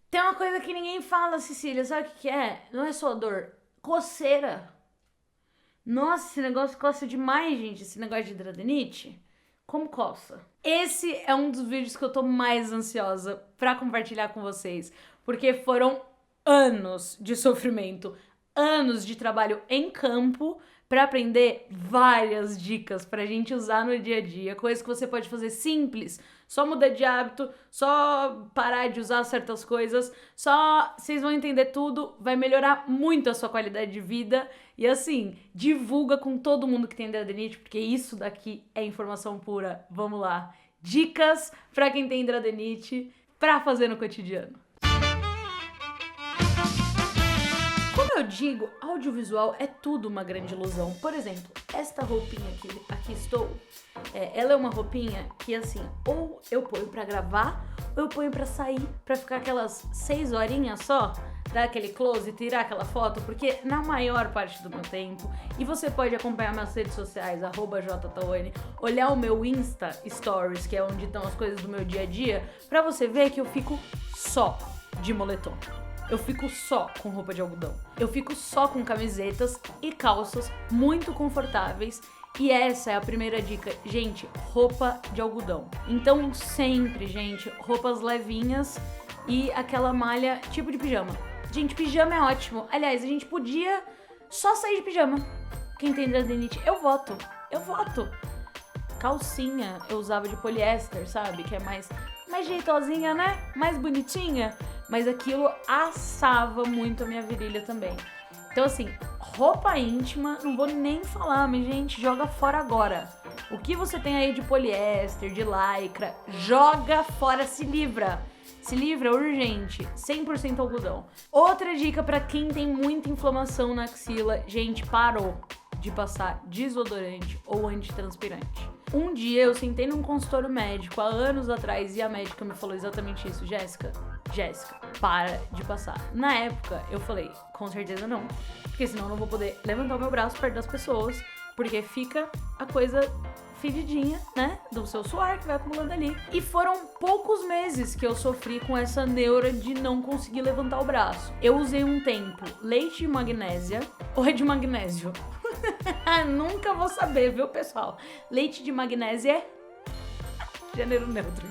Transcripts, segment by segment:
Tem uma coisa que ninguém fala, Cecília, sabe o que é? Não é só dor, coceira. Nossa, esse negócio coça demais, gente, esse negócio de hidradinite. Como coça? Esse é um dos vídeos que eu tô mais ansiosa pra compartilhar com vocês, porque foram anos de sofrimento, anos de trabalho em campo pra aprender várias dicas pra gente usar no dia a dia, coisas que você pode fazer simples, só mudar de hábito, só parar de usar certas coisas, só vocês vão entender tudo, vai melhorar muito a sua qualidade de vida. E assim, divulga com todo mundo que tem hidradinite, porque isso daqui é informação pura. Vamos lá. Dicas pra quem tem hidradinite pra fazer no cotidiano. Como eu digo, audiovisual é tudo uma grande ilusão. Por exemplo, esta roupinha que aqui estou, ela é uma roupinha que assim, ou eu ponho pra gravar, ou eu ponho pra sair, pra ficar aquelas 6 horinhas só, dar aquele close e tirar aquela foto, porque na maior parte do meu tempo, e você pode acompanhar minhas redes sociais, @jtaone, olhar o meu Insta Stories, que é onde estão as coisas do meu dia a dia, pra você ver que eu fico só de moletom. Eu fico só com roupa de algodão. Eu fico só com camisetas e calças muito confortáveis. E essa é a primeira dica. Gente, roupa de algodão. Então sempre, gente, roupas levinhas e aquela malha tipo de pijama. Gente, pijama é ótimo. Aliás, a gente podia só sair de pijama. Quem tem hidradinite, eu voto. Eu voto. Calcinha eu usava de poliéster, sabe? Que é mais jeitosinha, né? Mais bonitinha. Mas aquilo assava muito a minha virilha também. Então, assim, roupa íntima, não vou nem falar, mas, gente, joga fora agora. O que você tem aí de poliéster, de lycra, joga fora, se livra. Se livra, urgente, 100% algodão. Outra dica pra quem tem muita inflamação na axila, gente, parou de passar desodorante ou antitranspirante. Um dia eu sentei num consultório médico há anos atrás e a médica me falou exatamente isso. Jéssica, para de passar. Na época eu falei, com certeza não, porque senão eu não vou poder levantar o meu braço perto das pessoas, porque fica a coisa fedidinha, né, do seu suor que vai acumulando ali. E foram poucos meses que eu sofri com essa neura de não conseguir levantar o braço. Eu usei um tempo leite de magnésia ou é de magnésio? Nunca vou saber, viu, pessoal? Leite de magnésia é gênero neutro.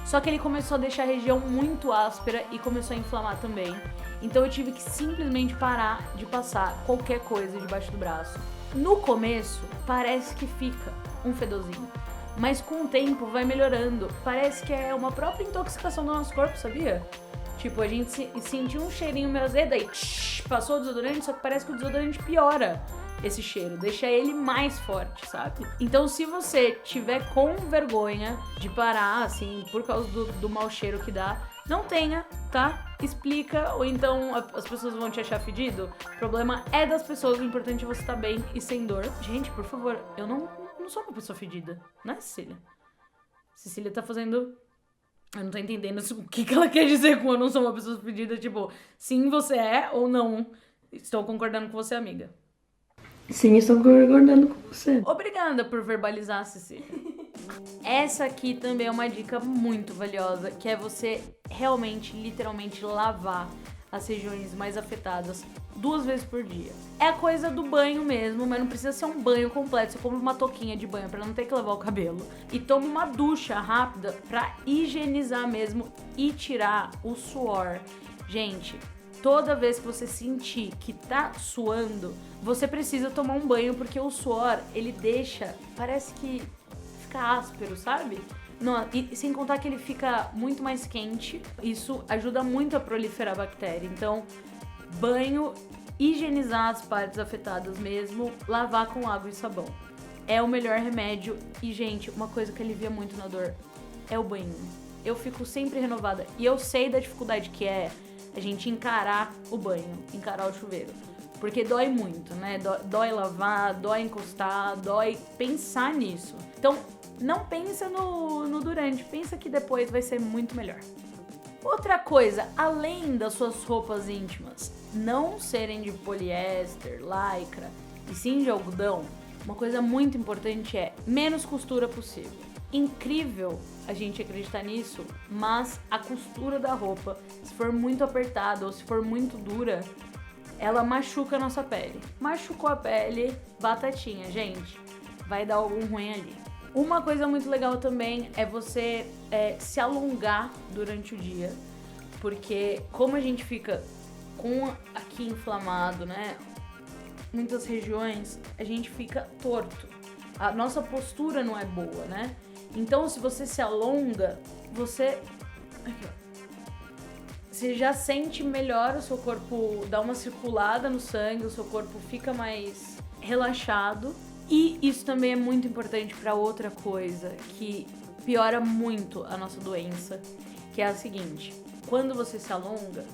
Só que ele começou a deixar a região muito áspera e começou a inflamar também. Então eu tive que simplesmente parar de passar qualquer coisa debaixo do braço. No começo, parece que fica um fedorzinho, mas com o tempo vai melhorando. Parece que é uma própria intoxicação do nosso corpo, sabia? Tipo, a gente sentiu um cheirinho meio azedo, aí passou o desodorante, só que parece que o desodorante piora esse cheiro, deixa ele mais forte, sabe? Então, se você tiver com vergonha de parar, assim, por causa do mau cheiro que dá, não tenha, tá? Explica, ou então as pessoas vão te achar fedido. O problema é das pessoas, o importante é você estar bem e sem dor. Gente, por favor, eu não sou uma pessoa fedida, né, Cecília? Cecília tá fazendo... Eu não tô entendendo o que ela quer dizer com eu não sou uma pessoa fedida, tipo, sim, você é, ou não. Estou concordando com você, amiga. Sim, estou concordando com você. Obrigada por verbalizar, Cecília. Essa aqui também é uma dica muito valiosa, que é você realmente, literalmente, lavar as regiões mais afetadas 2 vezes por dia. É a coisa do banho mesmo, mas não precisa ser um banho completo. Você compra uma touquinha de banho pra não ter que lavar o cabelo e toma uma ducha rápida pra higienizar mesmo e tirar o suor. Gente, toda vez que você sentir que tá suando, você precisa tomar um banho, porque o suor, ele deixa, parece que fica áspero, sabe? Não, e sem contar que ele fica muito mais quente, isso ajuda muito a proliferar a bactéria. Então, banho, higienizar as partes afetadas mesmo, lavar com água e sabão. É o melhor remédio. E, gente, uma coisa que alivia muito na dor é o banho. Eu fico sempre renovada. E eu sei da dificuldade que é a gente encarar o banho, encarar o chuveiro. Porque dói muito, né? Dói lavar, dói encostar, dói pensar nisso. Então, não pensa no durante, pensa que depois vai ser muito melhor. Outra coisa, além das suas roupas íntimas não serem de poliéster, lycra, e sim de algodão, uma coisa muito importante é menos costura possível. incrível a gente acreditar nisso, mas a costura da roupa, se for muito apertada ou se for muito dura, ela machuca a nossa pele. Machucou a pele, batatinha, gente, vai dar algum ruim ali. Uma coisa muito legal também é você se alongar durante o dia, porque como a gente fica com aqui inflamado, né, muitas regiões, a gente fica torto. A nossa postura não é boa, né? Então, se você se alonga, você já sente melhor, o seu corpo dá uma circulada no sangue, o seu corpo fica mais relaxado. E isso também é muito importante para outra coisa que piora muito a nossa doença, que é a seguinte: quando você se alonga,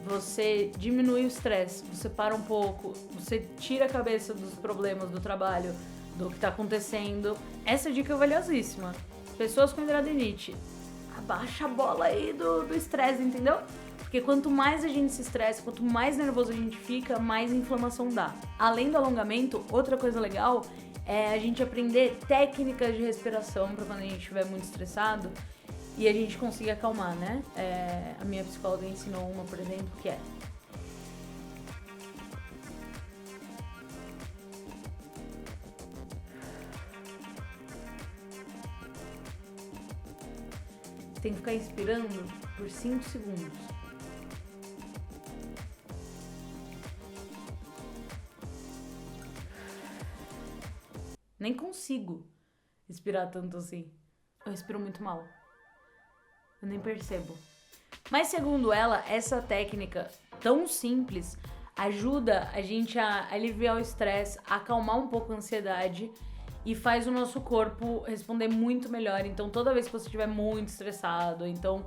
você diminui o estresse, você para um pouco, você tira a cabeça dos problemas do trabalho, do que tá acontecendo. Essa dica é valiosíssima. Pessoas com hidradeniite, abaixa a bola aí do estresse, entendeu? Porque quanto mais a gente se estressa, quanto mais nervoso a gente fica, mais inflamação dá. Além do alongamento, outra coisa legal é a gente aprender técnicas de respiração para quando a gente estiver muito estressado e a gente conseguir acalmar, né? A minha psicóloga ensinou uma, por exemplo, que é: tem que ficar inspirando por 5 segundos. Nem consigo respirar tanto assim. Eu respiro muito mal. Eu nem percebo. Mas segundo ela, essa técnica tão simples ajuda a gente a aliviar o estresse, a acalmar um pouco a ansiedade e faz o nosso corpo responder muito melhor. Então toda vez que você estiver muito estressado, então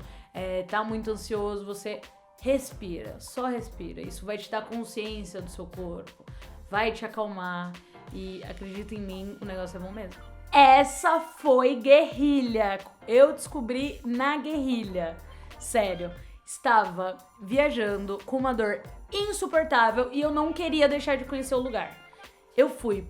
tá muito ansioso, você respira, só respira. Isso vai te dar consciência do seu corpo, vai te acalmar e acredita em mim, o negócio é bom mesmo. Essa foi guerrilha. Eu descobri na guerrilha. Sério, estava viajando com uma dor insuportável e eu não queria deixar de conhecer o lugar. Eu fui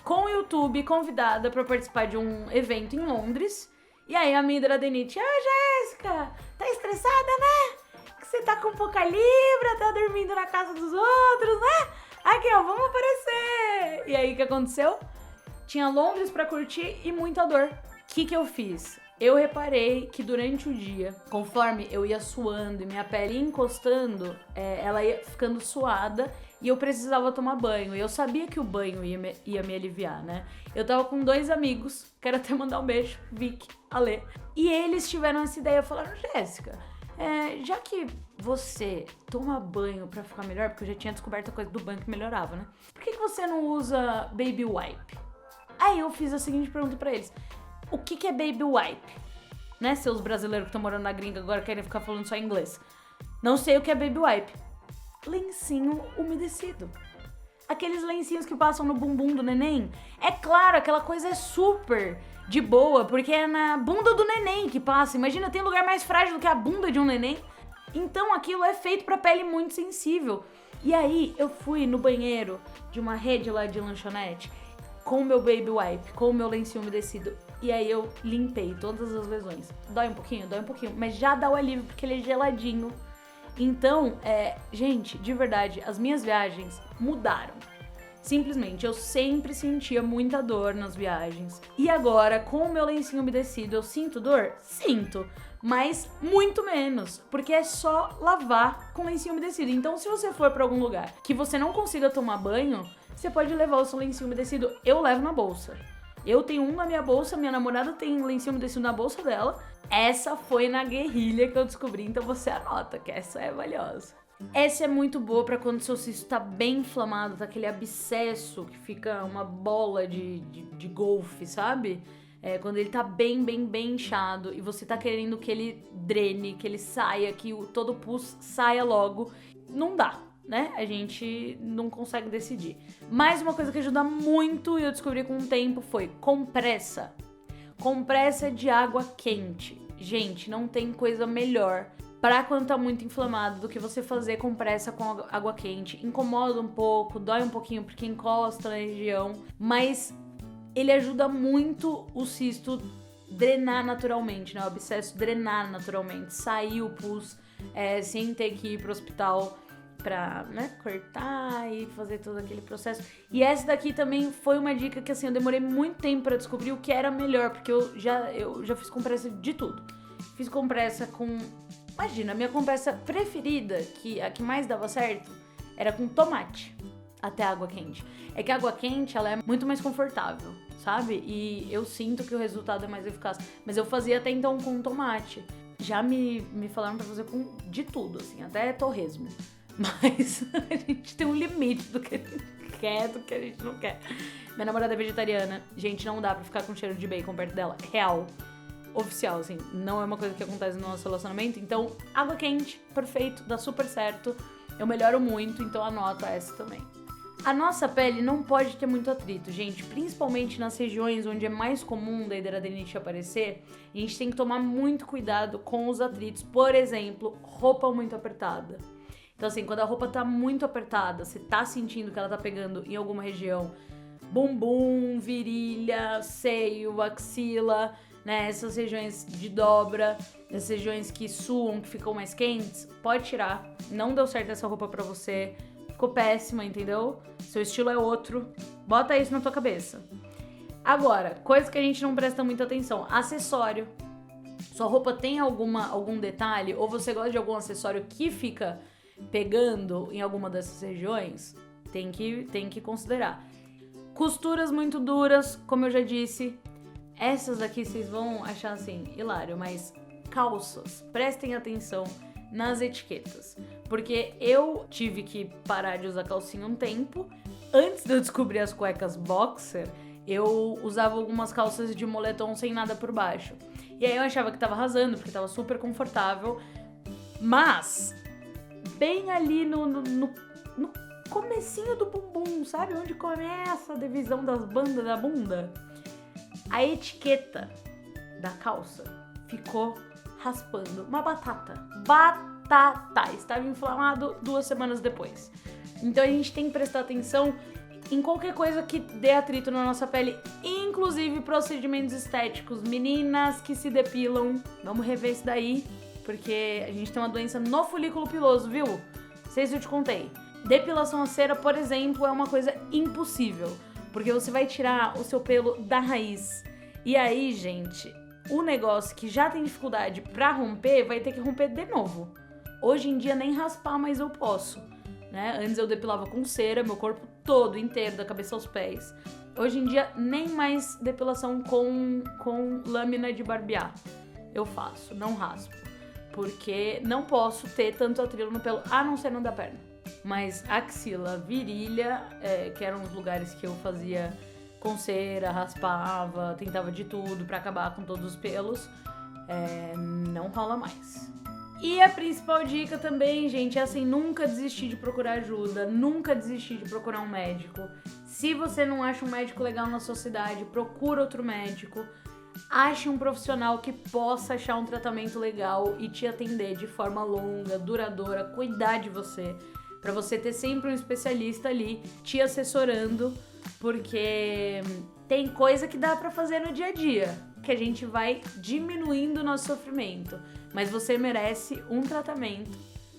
com o YouTube convidada para participar de um evento em Londres. E aí a minha hidradeniite: Jéssica, tá estressada, né? Que você tá com pouca libra, tá dormindo na casa dos outros, né? Aqui, ó, vamos aparecer. E aí o que aconteceu? Tinha Londres pra curtir e muita dor. O que eu fiz? Eu reparei que durante o dia, conforme eu ia suando e minha pele ia encostando, ela ia ficando suada e eu precisava tomar banho. E eu sabia que o banho ia me aliviar, né? Eu tava com 2 amigos, quero até mandar um beijo, Vic, Ale. E eles tiveram essa ideia, falaram: Jéssica, já que você toma banho pra ficar melhor, porque eu já tinha descoberto a coisa do banho que melhorava, né? Por que você não usa baby wipe? Aí eu fiz a seguinte pergunta pra eles: o que é baby wipe? Né, seus brasileiros que estão morando na gringa agora querem ficar falando só inglês. Não sei o que é baby wipe. Lencinho umedecido. Aqueles lencinhos que passam no bumbum do neném. É claro, aquela coisa é super de boa, porque é na bunda do neném que passa. Imagina, tem lugar mais frágil do que a bunda de um neném. Então aquilo é feito pra pele muito sensível. E aí eu fui no banheiro de uma rede lá de lanchonete com o meu baby wipe, com o meu lencinho umedecido. E aí eu limpei todas as lesões. Dói um pouquinho, mas já dá o alívio porque ele é geladinho. Então, gente, de verdade, as minhas viagens mudaram. Simplesmente, eu sempre sentia muita dor nas viagens. E agora, com o meu lencinho umedecido, eu sinto dor? Sinto. Mas muito menos, porque é só lavar com lencinho umedecido. Então, se você for pra algum lugar que você não consiga tomar banho, você pode levar o seu lencinho umedecido. Eu levo na bolsa. Eu tenho um na minha bolsa, minha namorada tem lencinho umedecido na bolsa dela. Essa foi na guerrilha que eu descobri, então você anota, que essa é valiosa. Essa é muito boa pra quando o seu cisto tá bem inflamado, tá aquele abscesso que fica uma bola de golfe, sabe? Quando ele tá bem inchado e você tá querendo que ele drene, que ele saia, que todo o pus saia logo. Não dá, né? A gente não consegue decidir. Mais uma coisa que ajuda muito e eu descobri com o tempo foi compressa. Compressa de água quente. Gente, não tem coisa melhor pra quando tá muito inflamado do que você fazer compressa com água quente. Incomoda um pouco, dói um pouquinho porque encosta na região, mas ele ajuda muito o cisto drenar naturalmente, né? O abscesso drenar naturalmente, sair o pus sem ter que ir pro hospital pra, né, cortar e fazer todo aquele processo. E essa daqui também foi uma dica que, assim, eu demorei muito tempo pra descobrir o que era melhor, porque eu já fiz compressa de tudo. Fiz compressa com... Imagina, a minha compressa preferida, a que mais dava certo, era com tomate, até água quente. É que a água quente, ela é muito mais confortável, sabe? E eu sinto que o resultado é mais eficaz. Mas eu fazia até então com tomate. Já me falaram pra fazer com de tudo, assim, até torresmo. Mas a gente tem um limite do que a gente quer, do que a gente não quer. Minha namorada é vegetariana. Gente, não dá pra ficar com cheiro de bacon perto dela. Real. Oficial, assim. Não é uma coisa que acontece no nosso relacionamento. Então, água quente, perfeito, dá super certo. Eu melhoro muito, então anota essa também. A nossa pele não pode ter muito atrito, gente. Principalmente nas regiões onde é mais comum da hidradeniite aparecer. A gente tem que tomar muito cuidado com os atritos. Por exemplo, roupa muito apertada. Então, assim, quando a roupa tá muito apertada, você tá sentindo que ela tá pegando em alguma região, bumbum, virilha, seio, axila, né, essas regiões de dobra, essas regiões que suam, que ficam mais quentes, pode tirar. Não deu certo essa roupa pra você, ficou péssima, entendeu? Seu estilo é outro, bota isso na tua cabeça. Agora, coisa que a gente não presta muita atenção, acessório. Sua roupa tem algum detalhe, ou você gosta de algum acessório que fica pegando em alguma dessas regiões, tem que considerar. Costuras muito duras, como eu já disse, essas aqui vocês vão achar assim, hilário, mas calças, prestem atenção nas etiquetas, porque eu tive que parar de usar calcinha um tempo. Antes de eu descobrir as cuecas boxer, eu usava algumas calças de moletom sem nada por baixo, e aí eu achava que tava arrasando, porque tava super confortável, mas bem ali no comecinho do bumbum, sabe? Onde começa a divisão das bandas da bunda. A etiqueta da calça ficou raspando. Uma batata. Estava inflamado 2 semanas depois. Então a gente tem que prestar atenção em qualquer coisa que dê atrito na nossa pele, inclusive procedimentos estéticos. Meninas que se depilam, vamos rever isso daí, porque a gente tem uma doença no folículo piloso, viu? Não sei se eu te contei. Depilação a cera, por exemplo, é uma coisa impossível, porque você vai tirar o seu pelo da raiz. E aí, gente, o negócio que já tem dificuldade pra romper, vai ter que romper de novo. Hoje em dia nem raspar mais eu posso, né? Antes eu depilava com cera, meu corpo todo inteiro, da cabeça aos pés. Hoje em dia nem mais depilação com lâmina de barbear eu faço, não raspo. Porque não posso ter tanto atrito no pelo, a não ser no da perna. Mas axila, virilha, que eram os lugares que eu fazia com cera, raspava, tentava de tudo pra acabar com todos os pelos, não rola mais. E a principal dica também, gente, é assim, nunca desistir de procurar ajuda, nunca desistir de procurar um médico. Se você não acha um médico legal na sua cidade, procura outro médico. Ache um profissional que possa achar um tratamento legal e te atender de forma longa, duradoura, cuidar de você, pra você ter sempre um especialista ali te assessorando, porque tem coisa que dá pra fazer no dia a dia, que a gente vai diminuindo o nosso sofrimento, mas você merece um tratamento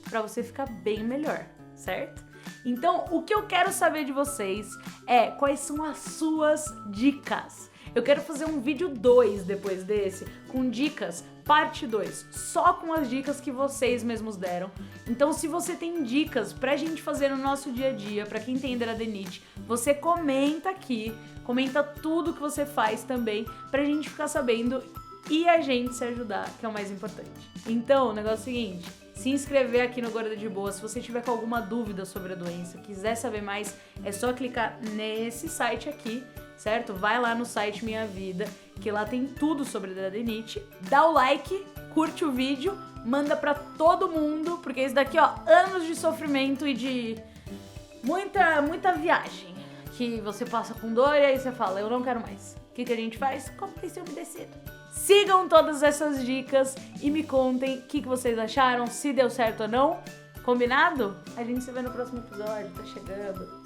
pra você ficar bem melhor, certo? Então, o que eu quero saber de vocês é quais são as suas dicas. Eu quero fazer um vídeo 2 depois desse, com dicas, parte 2, só com as dicas que vocês mesmos deram. Então, se você tem dicas pra gente fazer no nosso dia a dia, pra quem tem hidradeniite, você comenta aqui, comenta tudo que você faz também, pra gente ficar sabendo e a gente se ajudar, que é o mais importante. Então, o negócio é o seguinte, se inscrever aqui no Gorda de Boa. Se você tiver com alguma dúvida sobre a doença, quiser saber mais, é só clicar nesse site aqui, certo? Vai lá no site Minha Vida, que lá tem tudo sobre hidradeniite. Dá o like, curte o vídeo, manda pra todo mundo, porque isso daqui, ó, anos de sofrimento e de muita viagem, que você passa com dor e aí você fala, eu não quero mais. O que a gente faz? Compre esse umedecido. Sigam todas essas dicas e me contem o que vocês acharam, se deu certo ou não. Combinado? A gente se vê no próximo episódio, tá chegando.